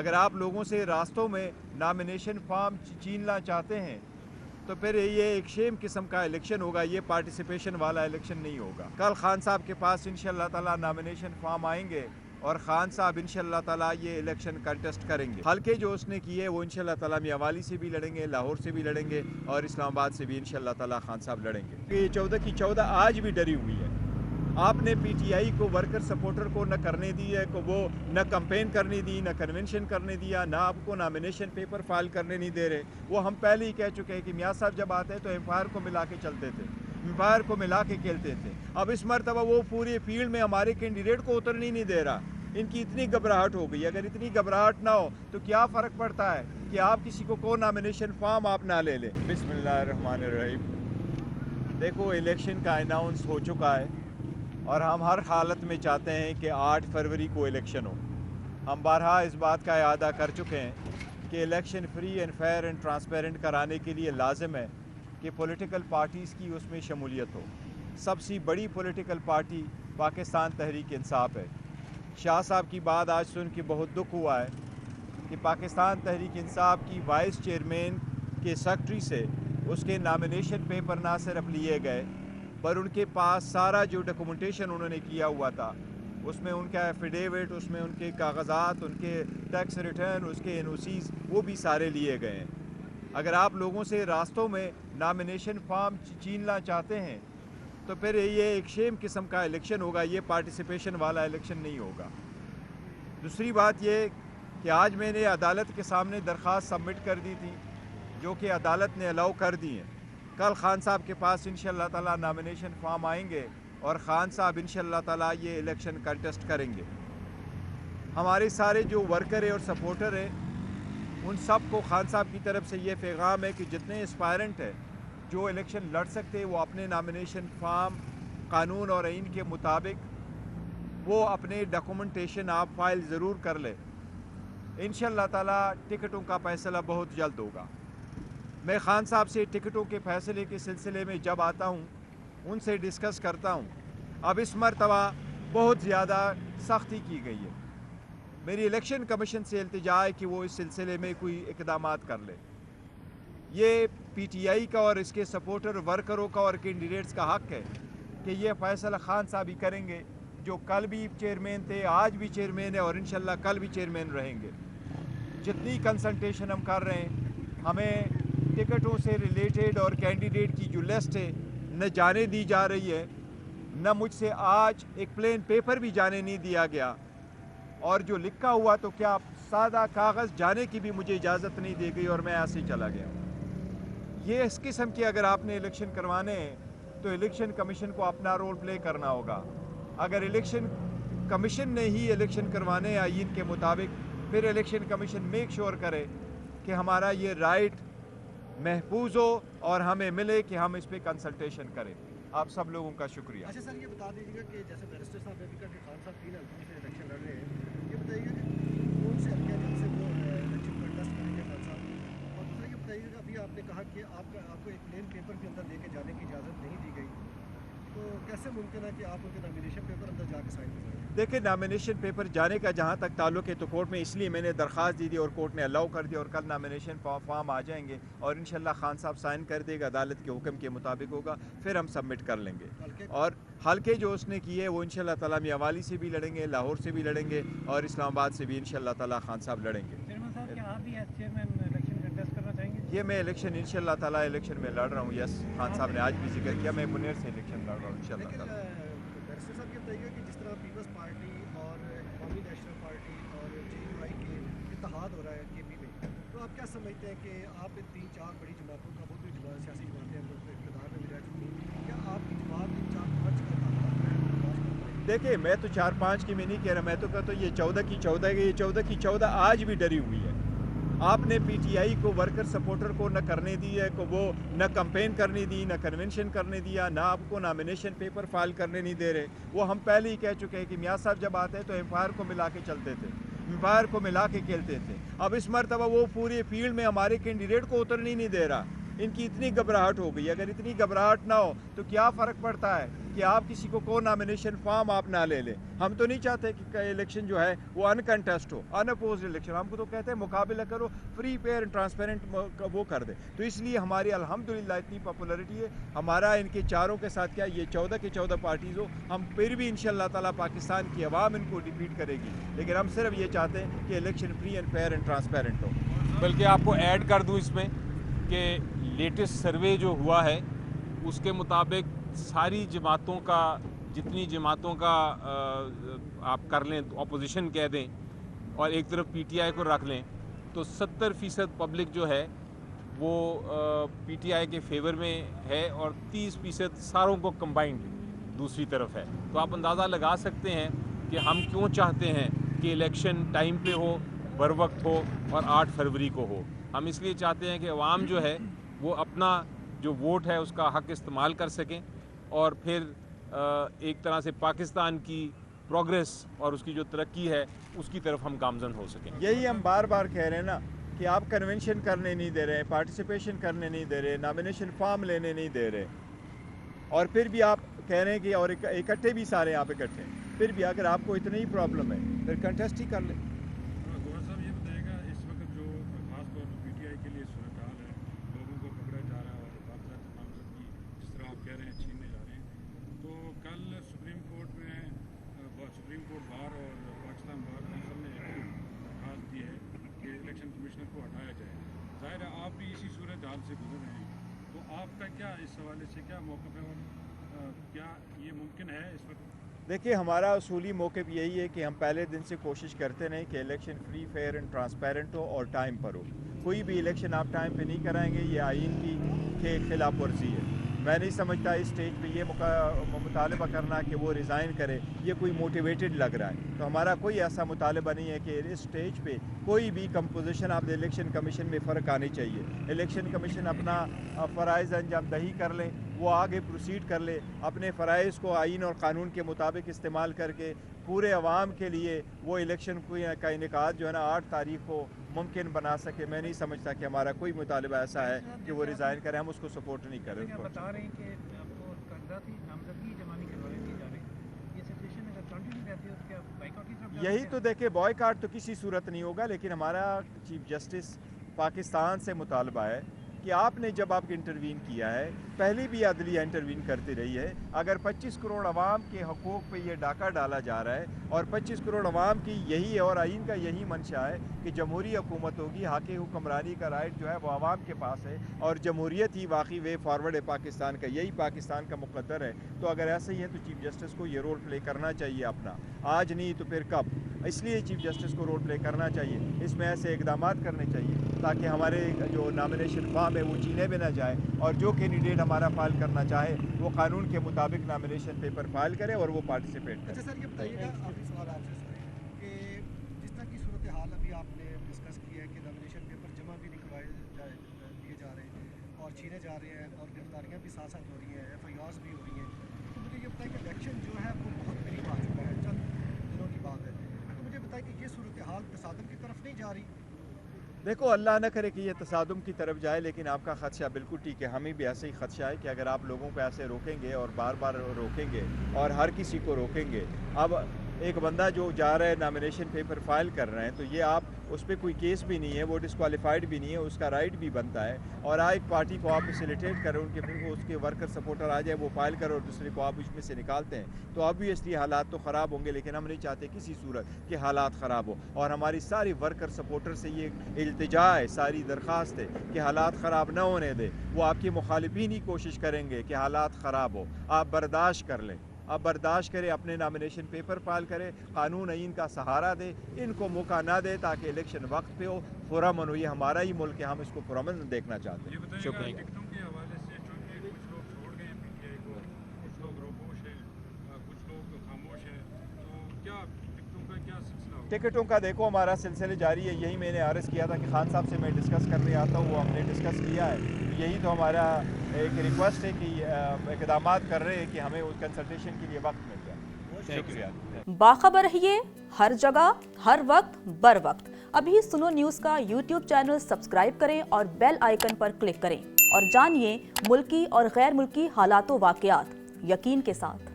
اگر آپ لوگوں سے راستوں میں نامینیشن فارم چھیننا چاہتے ہیں تو پھر یہ ایک شیم قسم کا الیکشن ہوگا، یہ پارٹیسپیشن والا الیکشن نہیں ہوگا۔ کل خان صاحب کے پاس انشاءاللہ تعالی نامینیشن فارم آئیں گے اور خان صاحب انشاءاللہ تعالی یہ الیکشن کنٹیسٹ کریں گے۔ حلقے جو اس نے کیے وہ انشاءاللہ تعالی میاوالی سے بھی لڑیں گے، لاہور سے بھی لڑیں گے اور اسلام آباد سے بھی انشاءاللہ تعالی خان صاحب لڑیں گے۔ یہ 14 کی 14 آج بھی ڈری ہوئی ہے۔ آپ نے پی ٹی آئی کو ورکر سپورٹر کو نہ کرنے دی ہے کہ وہ نہ کمپین کرنے دی، نہ کنونشن کرنے دیا، نہ آپ کو نامینیشن پیپر فائل کرنے نہیں دے رہے۔ وہ ہم پہلے ہی کہہ چکے ہیں کہ میاں صاحب جب آتے تو ایمپائر کو ملا کے چلتے تھے، ایمپائر کو ملا کے کھیلتے تھے۔ اب اس مرتبہ وہ پوری فیلڈ میں ہمارے کینڈیڈیٹ کو اترنے نہیں دے رہا۔ ان کی اتنی گھبراہٹ ہو گئی۔ اگر اتنی گھبراہٹ نہ ہو تو کیا فرق پڑتا ہے کہ آپ کسی کو نامینیشن فارم آپ نہ لے لیں۔ بسم اللہ الرحمن الرحیم۔ دیکھو الیکشن کا اناؤنس ہو چکا ہے اور ہم ہر حالت میں چاہتے ہیں کہ 8 فروری کو الیکشن ہو۔ ہم بارہا اس بات کا اعادہ کر چکے ہیں کہ election free and fair and transparent کرانے کے لیے لازم ہے کہ پولیٹیکل پارٹیز کی اس میں شمولیت ہو۔ سب سے بڑی پولیٹیکل پارٹی پاکستان تحریک انصاف ہے۔ شاہ صاحب کی بات آج سن کے بہت دکھ ہوا ہے کہ پاکستان تحریک انصاف کی وائس چیئرمین کے سیکرٹری سے اس کے نامینیشن پیپر نہ صرف لیے گئے پر ان کے پاس سارا جو ڈاکومنٹیشن انہوں نے کیا ہوا تھا، اس میں ان کا ایفیڈیوٹ، اس میں ان کے کاغذات، ان کے ٹیکس ریٹرن، اس کے NOCs وہ بھی سارے لیے گئے ہیں۔ اگر آپ لوگوں سے راستوں میں نامینیشن فارم چھیننا چاہتے ہیں تو پھر یہ ایک شیم قسم کا الیکشن ہوگا، یہ پارٹیسپیشن والا الیکشن نہیں ہوگا۔ دوسری بات یہ کہ آج میں نے عدالت کے سامنے درخواست سبمٹ کر دی تھی جو کہ عدالت نے الاؤ کر دی ہیں۔ کل خان صاحب کے پاس انشاءاللہ تعالی نامینیشن فارم آئیں گے اور خان صاحب انشاءاللہ تعالی یہ الیکشن کنٹیسٹ کریں گے۔ ہمارے سارے جو ورکر ہیں اور سپورٹر ہیں ان سب کو خان صاحب کی طرف سے یہ پیغام ہے کہ جتنے اسپائرنٹ ہیں جو الیکشن لڑ سکتے وہ اپنے نامینیشن فارم قانون اور آئین کے مطابق وہ اپنے ڈاکومنٹیشن آپ فائل ضرور کر لیں۔ انشاءاللہ تعالی ٹکٹوں کا فیصلہ بہت جلد ہوگا۔ میں خان صاحب سے ٹکٹوں کے فیصلے کے سلسلے میں جب آتا ہوں ان سے ڈسکس کرتا ہوں۔ اب اس مرتبہ بہت زیادہ سختی کی گئی ہے۔ میری الیکشن کمیشن سے التجا ہے کہ وہ اس سلسلے میں کوئی اقدامات کر لے۔ یہ پی ٹی آئی کا اور اس کے سپورٹر ورکروں کا اور کینڈیڈیٹس کا حق ہے کہ یہ فیصلہ خان صاحب ہی کریں گے، جو کل بھی چیئرمین تھے، آج بھی چیئرمین ہیں اور انشاءاللہ کل بھی چیئرمین رہیں گے۔ جتنی کنسلٹیشن ہم کر رہے ہیں، ہمیں ٹکٹوں سے ریلیٹڈ اور کینڈیڈیٹ کی جو لسٹ ہے نہ جانے دی جا رہی ہے، نہ مجھ سے آج ایک پلین پیپر بھی جانے نہیں دیا گیا، اور جو لکھا ہوا تو کیا سادہ کاغذ جانے کی بھی مجھے اجازت نہیں دی گئی اور میں ایسے چلا گیا۔ یہ اس قسم کے اگر آپ نے الیکشن کروانے ہیں تو الیکشن کمیشن کو اپنا رول پلے کرنا ہوگا۔ اگر الیکشن کمیشن نے ہی الیکشن کروانے آئین کے مطابق، پھر الیکشن کمیشن میک شور کرے کہ ہمارا یہ رائٹ محفوظ ہو اور ہمیں ملے کہ ہم اس پہ کنسلٹیشن کریں۔ آپ سب لوگوں کا شکریہ۔ اچھا سر، یہ بتا دیجیے گا کہ جیسے بیرسٹر صاحب نے بھی کہا کہ خان صاحب 3 حلقوں سے الیکشن لڑ رہے ہیں، یہ بتائیے گا کہ کون سے حلقے جن سے وہ الیکشن کنٹیسٹ کریں گے خان صاحب؟ اور دوسرا یہ بتائیے گا، ابھی آپ نے کہا کہ آپ کو ایک پلین پیپر بھی اندر لے کے جانے کی اجازت نہیں دی گئی، تو کیسے ممکن ہے کہ آپ ان کے نامینیشن پیپر اندر جا کے سائن کریں؟ دیکھیں، نامینیشن پیپر جانے کا جہاں تک تعلق ہے تو کورٹ میں اس لیے میں نے درخواست دی تھی اور کورٹ نے الاؤ کر دیا اور کل نامینیشن فارم آ جائیں گے اور انشاءاللہ خان صاحب سائن کر دے گا، عدالت کے حکم کے مطابق ہوگا، پھر ہم سبمٹ کر لیں گے۔ اور حلقے جو اس نے کیے وہ انشاءاللہ تعالیٰ میاوالی سے بھی لڑیں گے، لاہور سے بھی لڑیں گے اور اسلام آباد سے بھی انشاءاللہ تعالیٰ خان صاحب لڑیں گے۔ چیئرمین صاحب، کیا آپ بھی ایز چیئرمین الیکشن کنٹیسٹ کرنا چاہیں گے؟ یہ میں الیکشن انشاءاللہ تعالیٰ الیکشن میں لڑ رہا ہوں، یس۔ خان صاحب نے آج بھی ذکر کیا، میں منیر سے الیکشن لڑ رہا ہوں انشاءاللہ تعالیٰ۔ بیرسٹر صاحب یہ بتائیے گا کہ جس طرح پیپلز پارٹی اور عوامی نیشنل پارٹی اور JUI کے اتحاد ہو رہا ہے KP میں، تو آپ کیا سمجھتے ہیں کہ آپ 3-4 بڑی جماعتوں کا، بہت بڑی سیاسی جماعتیں ہیں جو اقتدار میں بھی رہ چکی ہیں، کیا آپ کی جماعت 4-5 کا تعلق؟ دیکھیں، میں تو 4-5 کی میں نہیں کہہ رہا، میں تو کہتا ہوں یہ 14 کی 14 ہے، یہ 14 کی 14 آج بھی ڈری ہوئی ہے۔ آپ نے پی ٹی آئی کو ورکر سپورٹر کو نہ کرنے دی ہے کہ وہ نہ کمپین کرنے دی، نہ کنونشن کرنے دیا، نہ آپ کو نامینیشن پیپر فائل کرنے نہیں دے رہے۔ وہ ہم پہلے ہی کہہ چکے ہیں کہ میاں صاحب جب آتے تو ایمپائر کو ملا کے چلتے تھے، ایمپائر کو ملا کے کھیلتے تھے۔ اب اس مرتبہ وہ پوری فیلڈ میں ہمارے کینڈیڈیٹ کو اترنے نہیں دے رہا۔ इनकी इतनी घबराहट हो गई। अगर इतनी घबराहट ना हो तो क्या फ़र्क पड़ता है कि आप किसी को नॉमिनेशन फॉर्म आप ना ले लें। हम तो नहीं चाहते कि इलेक्शन जो है वो अनकंटेस्ट हो, अनअपोज्ड इलेक्शन। हमको तो कहते हैं मुकाबला करो, फ्री फेयर एंड ट्रांसपेरेंट वो कर दे। तो इसलिए हमारी अल्हम्दुलिल्लाह इतनी पॉपुलरिटी है। हमारा इनके चारों के साथ क्या, ये 14 के 14 पार्टीज़ हो, हम फिर भी इंशाअल्लाह ताला पाकिस्तान की आवाम इनको डिफीट करेगी। लेकिन हम सिर्फ ये चाहते हैं कि election free and fair and transparent हो। बल्कि आपको ऐड कर दूं इसमें कि लेटेस्ट सर्वे जो हुआ है उसके मुताबिक सारी जमातों का, जितनी जमातों का आप कर लें, अपोजिशन कह दें और एक तरफ पीटीआई को रख लें, तो 70% पब्लिक जो है वो पीटीआई के फेवर में है और 30% सारों को कंबाइंड दूसरी तरफ है। तो आप अंदाज़ा लगा सकते हैं कि हम क्यों चाहते हैं कि इलेक्शन टाइम पे हो, बर वक्त हो और 8 फरवरी को हो। हम इसलिए चाहते हैं कि अवाम जो है वो अपना जो वोट है उसका हक इस्तेमाल कर सकें और फिर एक तरह से पाकिस्तान की प्रोग्रेस और उसकी जो तरक्की है उसकी तरफ हम गामजन हो सकें। यही हम बार बार कह रहे हैं ना कि आप कन्वेंशन करने नहीं दे रहे, पार्टिसिपेशन करने नहीं दे रहे, नॉमिनेशन फॉर्म लेने नहीं दे रहे, और फिर भी आप कह रहे हैं कि और इकट्ठे भी सारे आप इकट्ठे, फिर भी अगर आपको इतनी ही प्रॉब्लम है फिर कंटेस्ट ही कर लें। गौहर साहब ये बताइएगा, इस वक्त जो खास तौर पर पीटीआई के लिए सूरत हाल है, लोगों को पकड़ा जा रहा है और कागजात नामजद की जिस तरह आप कह रहे हैं छीनने जा रहे हैं, तो कल सुप्रीम कोर्ट बार और पाकिस्तान बार काउंसिल ने दरख्वास्त दी है कि इलेक्शन कमिश्नर को हटाया जाए। ज़ाहिर है आप भी इसी सूरत हाल से गुजर रहे हैं, तो आपका क्या इस हवाले से क्या मौक़िफ़ है और क्या ये मुमकिन है इस वक्त? देखिए, हमारा उसूली मौक़िफ़ यही है कि हम पहले दिन से कोशिश करते रहें कि election free fair and transparent हो और टाइम पर हो। कोई भी इलेक्शन आप टाइम पे नहीं कराएंगे, ये आइन की खिलाफ वर्जी है। मैं नहीं समझता इस स्टेज पे ये मुतालबा करना कि वो रिज़ाइन करे, ये कोई मोटिवेटेड लग रहा है। तो हमारा कोई ऐसा मुतालबा नहीं है कि इस स्टेज पे कोई भी कंपोजिशन आप इलेक्शन कमीशन में फ़र्क आनी चाहिए। इलेक्शन कमीशन अपना फ़राइज़ अंजाम दही कर लें, वो आगे प्रोसीड कर ले, अपने फ़राइज़ को आइन और क़ानून के मुताबिक इस्तेमाल करके पूरे अवाम के लिए वो इलेक्शन का इनेकाद जो है ना 8 तारीख को मुमकिन बना सके। मैं नहीं समझता कि हमारा कोई मुतालबा ऐसा है कि वो रिज़ाइन करें, हम उसको सपोर्ट नहीं करें। आप बता रहे हैं कि आपको कागजाती नामजदगी जमा नहीं करवाने दी जा रही, ये सिचुएशन अगर कंटिन्यू रहती है तो क्या बाइकआउट की तरफ यही तो देखिए, बॉयकॉट तो किसी सूरत नहीं होगा, लेकिन हमारा चीफ जस्टिस पाकिस्तान से मुतालबा है कि आपने जब आप इंटरवीन किया है, पहले भी अदलिया इंटरवीन करती रही है। अगर 25 करोड़ अवाम के हकूक़ पे ये डाका डाला जा रहा है और 25 करोड़ अवाम की यही और आइन का यही मंशा है कि जमहूरी हुकूमत होगी, हाके हुक्मरानी का राइट जो है वो अवाम के पास है और जमहूरियत ही वाकई वे फॉरवर्ड है पाकिस्तान का, यही पाकिस्तान का मुकद्दर है। तो अगर ऐसा ही है तो चीफ जस्टिस को ये रोल प्ले करना चाहिए अपना, आज नहीं तो फिर कब। इसलिए चीफ जस्टिस को रोल प्ले करना चाहिए, इसमें ऐसे इकदाम करने चाहिए ताकि हमारे जो नॉमिनेशन फॉर्म है वो छीने भी ना जाए और जो कैंडिडेट हमारा फाइल करना चाहे वो कानून के मुताबिक नॉमिनेशन पेपर फाइल करे और वो पार्टिसिपेट करे। अच्छा सर, ये बताइएगा, आखिरी सवाल आपसे सर, कि जिस तरह की सूरत हाल अभी आपने डिस्कस किया है कि नॉमिनेशन पेपर जमा भी नहीं करवाए दिए जा रहे हैं और छीने जा रहे हैं और गिरफ्तारियाँ भी साथ साथ हो रही हैं, FIRs भी हो रही हैं, तो मुझे ये बताइए कि इलेक्शन जो है वो बहुत करीब आ चुका है, चंद दिनों की बात है, तो मुझे बताइए कि ये सूरत हाल तसादम की तरफ नहीं जा रही? देखो, अल्लाह न करे कि ये तसादुम की तरफ जाए, लेकिन आपका ख़दशा बिल्कुल ठीक है। हमें भी ऐसे ही ख़दशा है कि अगर आप लोगों को ऐसे रोकेंगे और बार बार रोकेंगे और हर किसी को रोकेंगे, अब एक बंदा जो जा रहा है नॉमिनेशन पेपर फाइल कर रहे हैं तो ये आप उस पर कोई केस भी नहीं है, वो डिस्क्वालीफाइड भी नहीं है, उसका राइट भी बनता है। और एक पार्टी को आप फैसिलिटेट करें, उनके फिर उसके वर्कर सपोर्टर आ जाए, वो फाइल करो और दूसरे को आप इसमें से निकालते हैं, तो ऑब्वियसली हालात तो ख़राब होंगे। लेकिन हम नहीं चाहते किसी सूरत के हालात ख़राब हो और हमारी सारी वर्कर सपोर्टर से ये इल्तिजा है, सारी दरख्वास्त है कि हालात ख़राब ना होने दे। वो आपके मुखालिफिन ही कोशिश करेंगे कि हालात ख़राब हो, आप बर्दाश्त कर लें, आप बर्दाश्त करें, अपने नॉमिनेशन पेपर फाइल करें, कानून आइन का सहारा दे, इनको मौका ना दे ताकि इलेक्शन वक्त पे हो, पुरअमन हो। ये हमारा ही मुल्क है, हम इसको पुरअमन देखना चाहते हैं। शुक्रिया। टिकटों के हवाले से चूँकि कुछ लोग छोड़ गए पीटीआई को, कुछ लोग रोपोश हैं, कुछ लोग खामोश हैं, तो क्या टिकटों का क्या सिलसिला होगा? टिकटों का देखो, हमारा सिलसिले जारी है। यही मैंने अर्ज़ किया था कि खान साहब से मैं डिस्कस करने आता हूँ, वो हमने डिस्कस किया है। यही तो हमारा एक रिक्वेस्ट है कि इक़दाम कर रहे हैं कि हमें उस कंसल्टेशन के लिए वक्त मिल जाए। शुक्रिया। बाखबर रहिए हर जगह हर वक्त बर वक्त। अभी सुनो न्यूज़ का YouTube चैनल सब्सक्राइब करें और बेल आइकन पर क्लिक करें। और जानिए मुल्की और गैर मुल्की हालात व वाक़यात यकीन के साथ।